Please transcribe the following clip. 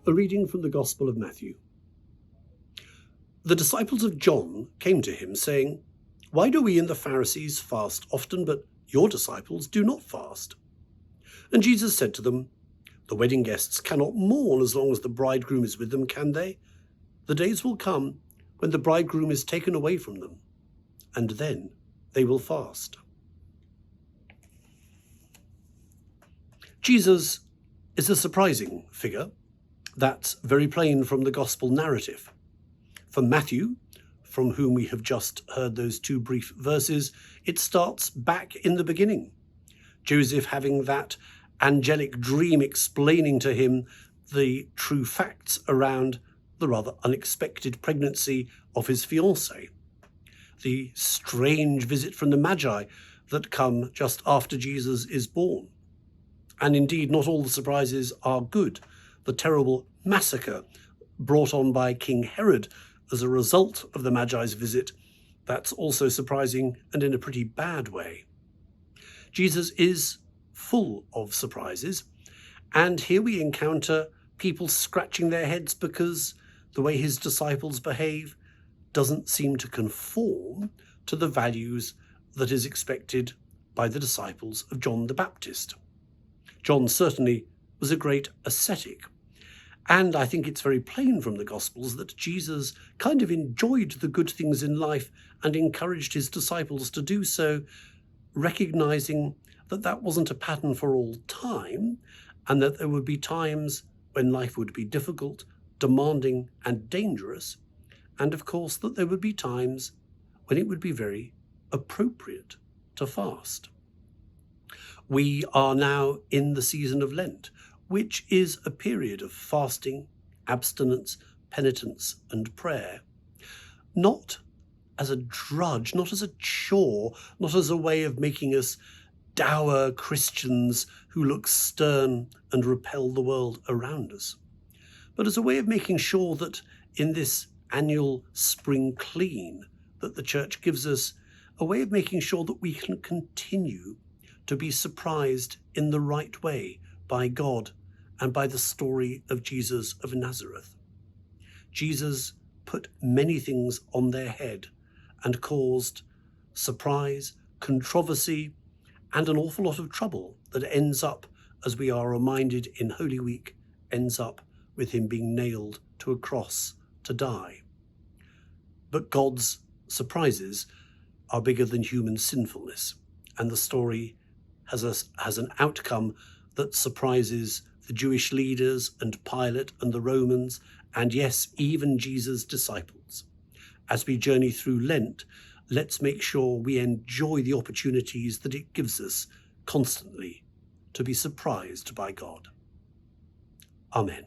A reading from the Gospel of Matthew. The disciples of John came to him, saying, "Why do we and the Pharisees fast often, but your disciples do not fast?" And Jesus said to them, "The wedding guests cannot mourn as long as the bridegroom is with them, can they? The days will come when the bridegroom is taken away from them, and then they will fast." Jesus is a surprising figure. That's very plain from the gospel narrative. For Matthew, from whom we have just heard those two brief verses, it starts back in the beginning. Joseph having that angelic dream explaining to him the true facts around the rather unexpected pregnancy of his fiancée, the strange visit from the Magi that come just after Jesus is born. And indeed, not all the surprises are good. The terrible massacre brought on by King Herod as a result of the Magi's visit, that's also surprising and in a pretty bad way. Jesus is full of surprises, and here we encounter people scratching their heads because the way his disciples behave doesn't seem to conform to the values that is expected by the disciples of John the Baptist. John certainly was a great ascetic. And I think it's very plain from the Gospels that Jesus kind of enjoyed the good things in life and encouraged his disciples to do so, recognizing that that wasn't a pattern for all time, and that there would be times when life would be difficult, demanding, and dangerous, and of course that there would be times when it would be very appropriate to fast. We are now in the season of Lent, which is a period of fasting, abstinence, penitence, and prayer. Not as a drudge, not as a chore, not as a way of making us dour Christians who look stern and repel the world around us, but as a way of making sure that in this annual spring clean that the Church gives us, a way of making sure that we can continue to be surprised in the right way by God and by the story of Jesus of Nazareth. Jesus put many things on their head and caused surprise, controversy, and an awful lot of trouble that ends up, as we are reminded in Holy Week, ends up with him being nailed to a cross to die. But God's surprises are bigger than human sinfulness, and the story has an outcome that surprises the Jewish leaders and Pilate and the Romans, and yes, even Jesus' disciples. As we journey through Lent, let's make sure we enjoy the opportunities that it gives us constantly to be surprised by God. Amen.